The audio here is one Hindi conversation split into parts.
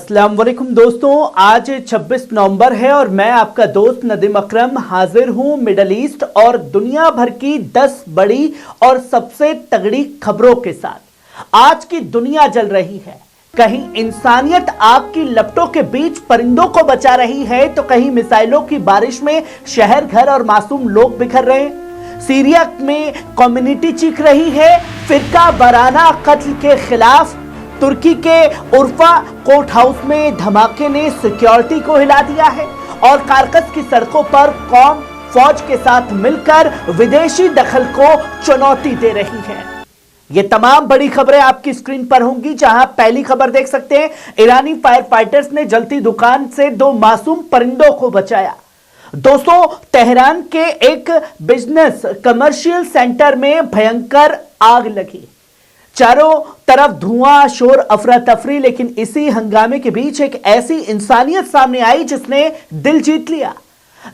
अस्सलाम वालेकुम दोस्तों, आज 26 नवंबर है और मैं आपका दोस्त नदीम अकरम हाजिर हूं मिडल ईस्ट और दुनिया भर की 10 बड़ी और सबसे तगड़ी खबरों के साथ। आज की दुनिया जल रही है, कहीं इंसानियत आग की लपटों के बीच परिंदों को बचा रही है तो कहीं मिसाइलों की बारिश में शहर, घर और मासूम लोग बिखर रहे हैं। सीरिया में कम्युनिटी चीख रही है फिरका वाराना कत्ल के खिलाफ। तुर्की के उर्फा कोर्ट हाउस में धमाके ने सिक्योरिटी को हिला दिया है और कारकस की सड़कों पर कौम फौज के साथ मिलकर विदेशी दखल को चुनौती दे रही है। ये तमाम बड़ी खबरें आपकी स्क्रीन पर होंगी, जहां पहली खबर देख सकते हैं, ईरानी फायर फाइटर्स ने जलती दुकान से 2 मासूम परिंदों को बचाया। दोस्तों, तेहरान के एक बिजनेस कमर्शियल सेंटर में भयंकर आग लगी। चारों तरफ धुआं, शोर, अफरा तफरी, लेकिन इसी हंगामे के बीच एक ऐसी इंसानियत सामने आई जिसने दिल जीत लिया।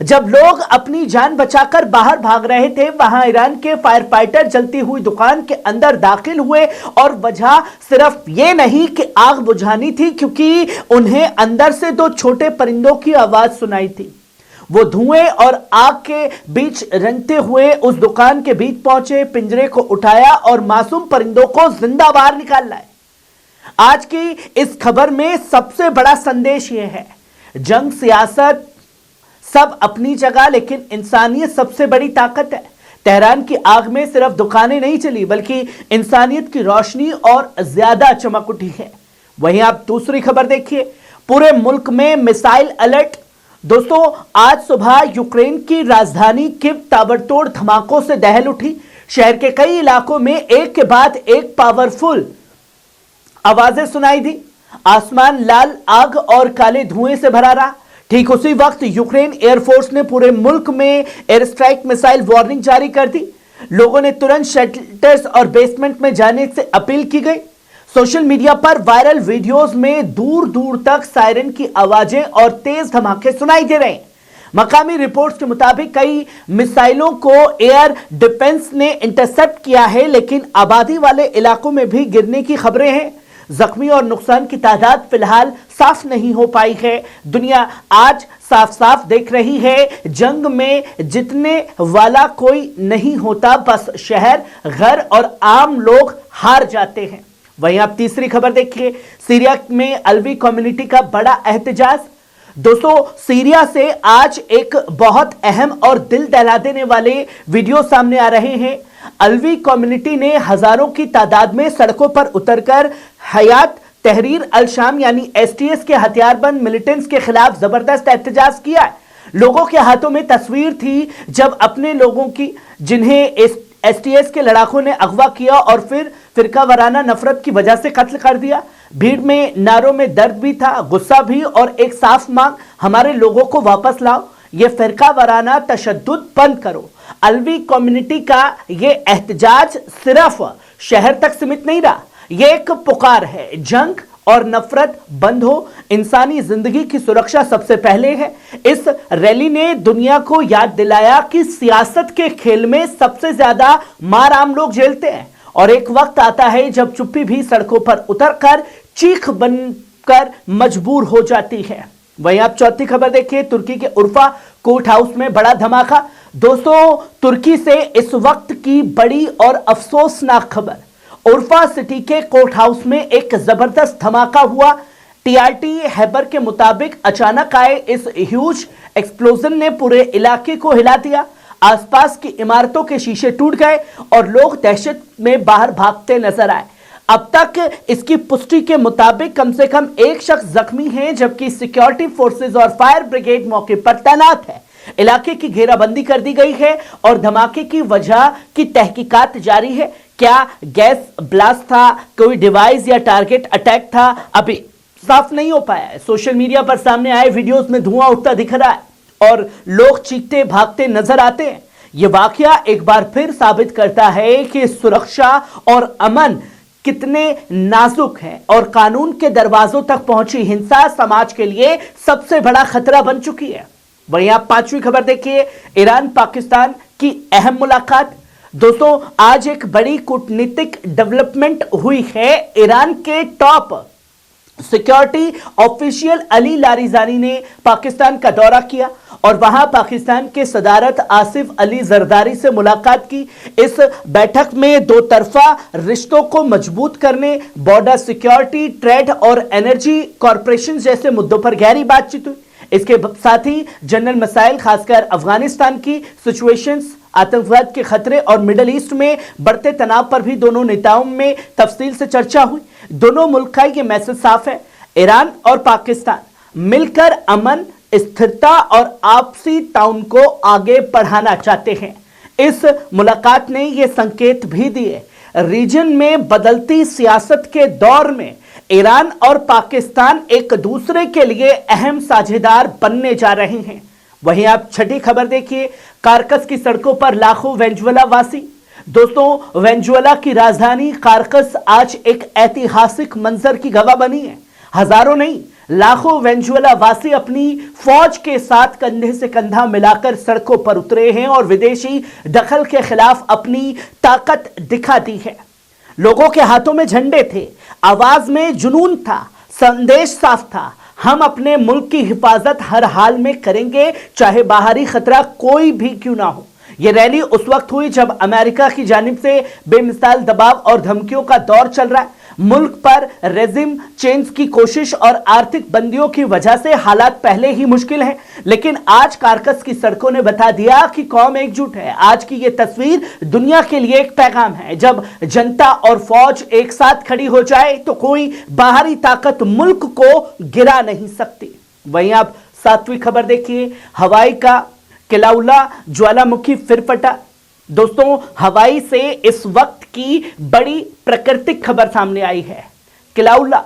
जब लोग अपनी जान बचाकर बाहर भाग रहे थे, वहां ईरान के फायर फाइटर जलती हुई दुकान के अंदर दाखिल हुए और वजह सिर्फ यह नहीं कि आग बुझानी थी, क्योंकि उन्हें अंदर से 2 छोटे परिंदों की आवाज सुनाई थी। वो धुएं और आग के बीच रंगते हुए उस दुकान के बीच पहुंचे, पिंजरे को उठाया और मासूम परिंदों को जिंदा बाहर निकाल लाए। आज की इस खबर में सबसे बड़ा संदेश यह है, जंग, सियासत सब अपनी जगह, लेकिन इंसानियत सबसे बड़ी ताकत है। तेहरान की आग में सिर्फ दुकानें नहीं चली, बल्कि इंसानियत की रोशनी और ज्यादा चमक उठी है। वहीं आप दूसरी खबर देखिए, पूरे मुल्क में मिसाइल अलर्ट। दोस्तों, आज सुबह यूक्रेन की राजधानी कीव ताबड़तोड़ धमाकों से दहल उठी। शहर के कई इलाकों में एक के बाद एक पावरफुल आवाजें सुनाई दी। आसमान लाल आग और काले धुएं से भरा रहा। ठीक उसी वक्त यूक्रेन एयरफोर्स ने पूरे मुल्क में एयर स्ट्राइक मिसाइल वार्निंग जारी कर दी। लोगों ने तुरंत शेल्टर्स और बेसमेंट में जाने से अपील की गई। सोशल मीडिया पर वायरल वीडियोस में दूर दूर तक सायरन की आवाजें और तेज धमाके सुनाई दे रहे हैं। मकामी रिपोर्ट्स के मुताबिक कई मिसाइलों को एयर डिफेंस ने इंटरसेप्ट किया है, लेकिन आबादी वाले इलाकों में भी गिरने की खबरें हैं। जख्मी और नुकसान की तादाद फिलहाल साफ नहीं हो पाई है। दुनिया आज साफ साफ देख रही है, जंग में जीतने वाला कोई नहीं होता, बस शहर, घर और आम लोग हार जाते हैं। वहीं आप तीसरी खबर देखिए, सीरिया में अलवी कम्युनिटी का बड़ा एहतजाज। दोस्तों, सीरिया से आज एक बहुत अहम और दिल दहला देने वाले वीडियो सामने आ रहे हैं। अलवी कम्युनिटी ने हजारों की तादाद में सड़कों पर उतरकर हयात तहरीर अल शाम यानी एसटीएस के हथियारबंद मिलिटेंट्स के खिलाफ जबरदस्त एहतजाज किया है। लोगों के हाथों में तस्वीर थी जब अपने लोगों की, जिन्हें एसटीएस के लड़ाकों ने अगवा किया और फिर फिरका वाराना नफरत की वजह से कत्ल कर दिया। भीड़ में नारों में दर्द भी था, गुस्सा भी और एक साफ मांग, हमारे लोगों को वापस लाओ, ये फिरका वाराना तशद्दुद बंद करो। अलवी कम्युनिटी का ये एहतजाज सिर्फ शहर तक सीमित नहीं रहा, ये एक पुकार है, जंग और नफरत बंद हो, इंसानी जिंदगी की सुरक्षा सबसे पहले है। इस रैली ने दुनिया को याद दिलाया कि सियासत के खेल में सबसे ज्यादा मार आम लोग झेलते हैं और एक वक्त आता है जब चुप्पी भी सड़कों पर उतरकर चीख बनकर मजबूर हो जाती है। वहीं आप चौथी खबर देखिए, तुर्की के उर्फा कोर्ट हाउस में बड़ा धमाका। दोस्तों, तुर्की से इस वक्त की बड़ी और अफसोसनाक खबर, उर्फा सिटी के कोर्ट हाउस में एक जबरदस्त धमाका हुआ। टीआरटी हैबर के मुताबिक अचानक आए इस ह्यूज एक्सप्लोजन ने पूरे इलाके को हिला दिया। आसपास की इमारतों के शीशे टूट गए और लोग दहशत में बाहर भागते नजर आए। अब तक इसकी पुष्टि के मुताबिक कम से कम 1 शख्स जख्मी है, जबकि सिक्योरिटी फोर्सेज और फायर ब्रिगेड मौके पर तैनात है। इलाके की घेराबंदी कर दी गई है और धमाके की वजह की तहकीकात जारी है। क्या गैस ब्लास्ट था, कोई डिवाइस या टारगेट अटैक था, अभी साफ नहीं हो पाया है। सोशल मीडिया पर सामने आए वीडियोस में धुआं उठता दिख रहा है और लोग चीखते भागते नजर आते हैं। यह वाकया एक बार फिर साबित करता है कि सुरक्षा और अमन कितने नाजुक है और कानून के दरवाजों तक पहुंची हिंसा समाज के लिए सबसे बड़ा खतरा बन चुकी है। वहीं आप पांचवी खबर देखिए, ईरान पाकिस्तान की अहम मुलाकात। दोस्तों, आज एक बड़ी कूटनीतिक डेवलपमेंट हुई है। ईरान के top security official Ali Larijani ने पाकिस्तान का दौरा किया और वहां पाकिस्तान के सदारत आसिफ अली जरदारी से मुलाकात की। इस बैठक में दो तरफा रिश्तों को मजबूत करने, बॉर्डर सिक्योरिटी, ट्रेड और एनर्जी कॉरपोरेशन जैसे मुद्दों पर गहरी बातचीत हुई। इसके साथ ही जनरल मसाइल, खासकर अफगानिस्तान की सिचुएशंस, आतंकवाद के खतरे और मिडिल ईस्ट में बढ़ते तनाव पर भी दोनों नेताओं में तफसील से चर्चा हुई। दोनों मुल्क का यह मैसेज साफ है, ईरान और पाकिस्तान मिलकर अमन, स्थिरता और आपसी ताउन को आगे बढ़ाना चाहते हैं। इस मुलाकात ने यह संकेत भी दिए, रीजन में बदलती सियासत के दौर में ईरान और पाकिस्तान एक दूसरे के लिए अहम साझेदार बनने जा रहे हैं। वहीं आप छठी खबर देखिए, कारकस की सड़कों पर लाखों वेनेजुएला वासी। दोस्तों, वेनेजुएला की राजधानी कारकस आज एक ऐतिहासिक मंजर की गवाह बनी है। हजारों नहीं, लाखों वेनेजुएला वासी अपनी फौज के साथ कंधे से कंधा मिलाकर सड़कों पर उतरे हैं और विदेशी दखल के खिलाफ अपनी ताकत दिखा दी है। लोगों के हाथों में झंडे थे, आवाज में जुनून था, संदेश साफ था, हम अपने मुल्क की हिफाजत हर हाल में करेंगे, चाहे बाहरी खतरा कोई भी क्यों ना हो। यह रैली उस वक्त हुई जब अमेरिका की जानिब से बेमिसाल दबाव और धमकियों का दौर चल रहा है। मुल्क पर रेजिम चेंज की कोशिश और आर्थिक बंदियों की वजह से हालात पहले ही मुश्किल हैं, लेकिन आज कारकस की सड़कों ने बता दिया कि कौम एकजुट है। आज की यह तस्वीर दुनिया के लिए एक पैगाम है, जब जनता और फौज एक साथ खड़ी हो जाए तो कोई बाहरी ताकत मुल्क को गिरा नहीं सकती। वहीं आप सातवीं खबर देखिए, हवाई का किलाउला ज्वालामुखी फिर फटा। दोस्तों, हवाई से इस वक्त की बड़ी प्राकृतिक खबर सामने आई है। किलाउला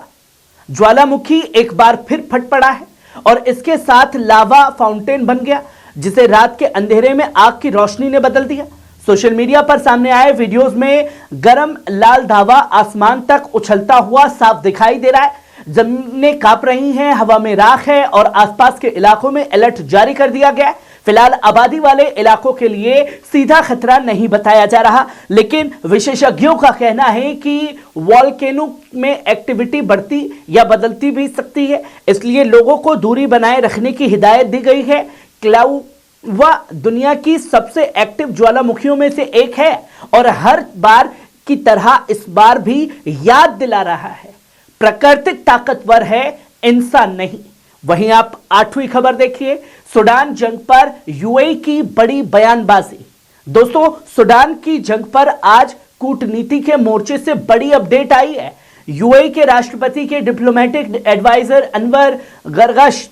ज्वालामुखी एक बार फिर फट पड़ा है और इसके साथ लावा फाउंटेन बन गया, जिसे रात के अंधेरे में आग की रोशनी ने बदल दिया। सोशल मीडिया पर सामने आए वीडियोस में गर्म लाल धावा आसमान तक उछलता हुआ साफ दिखाई दे रहा है। जमीनें कांप रही हैं, हवा में राख है और आसपास के इलाकों में अलर्ट जारी कर दिया गया है। फिलहाल आबादी वाले इलाकों के लिए सीधा खतरा नहीं बताया जा रहा, लेकिन विशेषज्ञों का कहना है कि वॉल्केनो में एक्टिविटी बढ़ती या बदलती भी सकती है, इसलिए लोगों को दूरी बनाए रखने की हिदायत दी गई है। किलाउवा दुनिया की सबसे एक्टिव ज्वालामुखियों में से एक है और हर बार की तरह इस बार भी याद दिला रहा है, प्राकृतिक ताकतवर है, इंसान नहीं। वहीं आप आठवीं खबर देखिए, सूडान जंग पर यूएई की बड़ी बयानबाजी। दोस्तों, सूडान की जंग पर आज कूटनीति के मोर्चे से बड़ी अपडेट आई है। यूएई के राष्ट्रपति के डिप्लोमेटिक एडवाइजर अनवर गरगश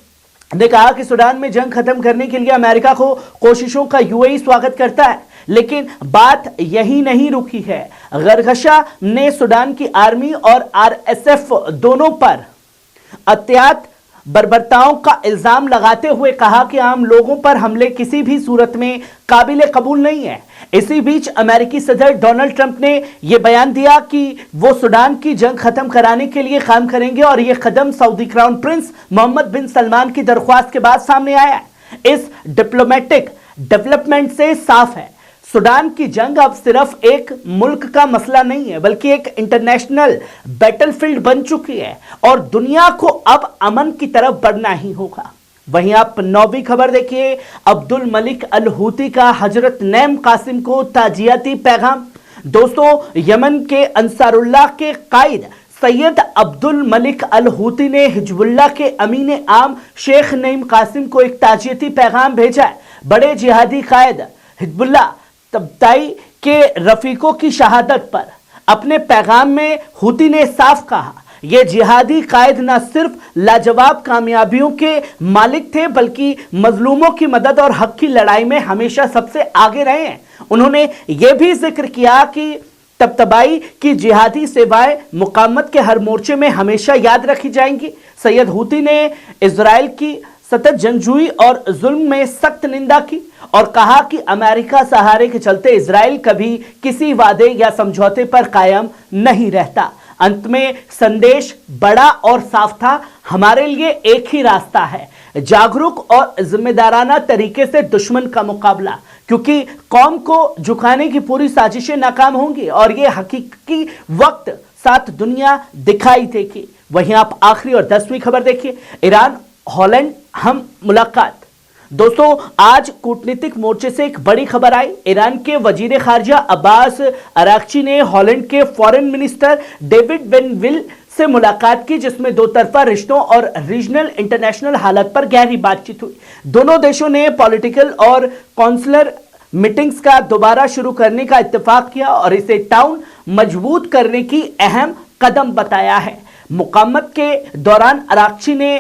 ने कहा कि सूडान में जंग खत्म करने के लिए अमेरिका को कोशिशों का यूएई स्वागत करता है, लेकिन बात यही नहीं रुकी है। गरगशा ने सूडान की आर्मी और आरएसएफ दोनों पर अत्याचार बर्बरताओं का इल्जाम लगाते हुए कहा कि आम लोगों पर हमले किसी भी सूरत में काबिले कबूल नहीं है। इसी बीच अमेरिकी सदर डोनाल्ड ट्रंप ने यह बयान दिया कि वो सूडान की जंग खत्म कराने के लिए काम करेंगे और यह कदम सऊदी क्राउन प्रिंस मोहम्मद बिन सलमान की दरख्वास्त के बाद सामने आया है। इस डिप्लोमेटिक डेवलपमेंट से साफ है, सूडान की जंग अब सिर्फ एक मुल्क का मसला नहीं है, बल्कि एक इंटरनेशनल बैटलफील्ड बन चुकी है और दुनिया को अब अमन की तरफ बढ़ना ही होगा। वहीं आप नौवीं खबर देखिए, अब्दुल मलिक अल हूती का हजरत नईम कासिम को ताजियाती पैगाम। दोस्तों, यमन के अंसारुल्लाह के कायद सैयद अब्दुल मलिक अल हूती ने हिजबुल्लाह के अमीन आम शेख नईम कासिम को एक ताजियती पैगाम भेजा है। बड़े जिहादी कायद हिजबुल्लाह तबताई के रफीकों की शहादत पर अपने पैगाम में हूती ने साफ कहा, ये जिहादी कायद न सिर्फ लाजवाब कामयाबियों के मालिक थे, बल्कि मजलूमों की मदद और हक की लड़ाई में हमेशा सबसे आगे रहे हैं। उन्होंने यह भी जिक्र किया कि तबतबाई की जिहादी सेवाएं मुकावमत के हर मोर्चे में हमेशा याद रखी जाएंगी। सैयद हूती ने इजराइल की सतत जंगजुई और जुल्म में सख्त निंदा की और कहा कि अमेरिका सहारे के चलते इजराइल कभी किसी वादे या समझौते पर कायम नहीं रहता। अंत में संदेश बड़ा और साफ था, हमारे लिए एक ही रास्ता है, जागरूक और जिम्मेदाराना तरीके से दुश्मन का मुकाबला, क्योंकि कौम को झुकाने की पूरी साजिशें नाकाम होंगी और ये हकीकी वक्त साथ दुनिया दिखाई देगी। वहीं आप आखिरी और 10वीं खबर देखिए, ईरान हॉलैंड हम मुलाकात। दोस्तों, आज कूटनीतिक मोर्चे से एक बड़ी खबर आई। ईरान के वजीर खारजा अब्बास अराक्ची ने हॉलैंड के foreign minister David when will say मुलाकात की, जिसमें दो तरफा रिश्तों और रीजनल इंटरनेशनल हालत पर गहरी बातचीत हुई। दोनों देशों ने पॉलिटिकल और कौंसलर मीटिंग्स का दोबारा शुरू करने का इत्तेफाक किया और इसे टाउन मजबूत करने की अहम कदम बताया है। मुकावमत के दौरान अराक्ची ने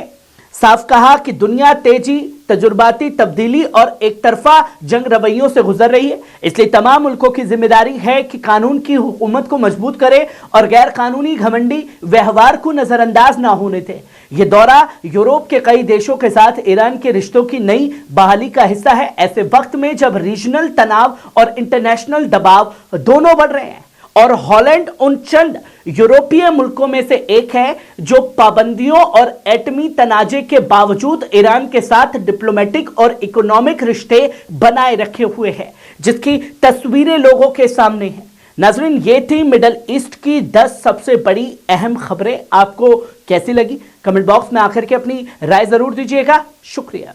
साफ कहा कि दुनिया तेजी, तजुर्बाती तब्दीली और एक तरफा जंग रवैयों से गुजर रही है, इसलिए तमाम मुल्कों की जिम्मेदारी है कि कानून की हुकूमत को मजबूत करे और गैर कानूनी घमंडी व्यवहार को नजरअंदाज ना होने दे। यह दौरा यूरोप के कई देशों के साथ ईरान के रिश्तों की नई बहाली का हिस्सा है, ऐसे वक्त में जब रीजनल तनाव और इंटरनेशनल दबाव दोनों बढ़ रहे हैं और हॉलैंड उन चंद यूरोपीय मुल्कों में से एक है जो पाबंदियों और एटमी तनाजे के बावजूद ईरान के साथ डिप्लोमेटिक और इकोनॉमिक रिश्ते बनाए रखे हुए है, जिसकी तस्वीरें लोगों के सामने हैं। नाजरीन, ये थी मिडल ईस्ट की 10 सबसे बड़ी अहम खबरें। आपको कैसी लगी? कमेंट बॉक्स में आकर के अपनी राय जरूर दीजिएगा। शुक्रिया।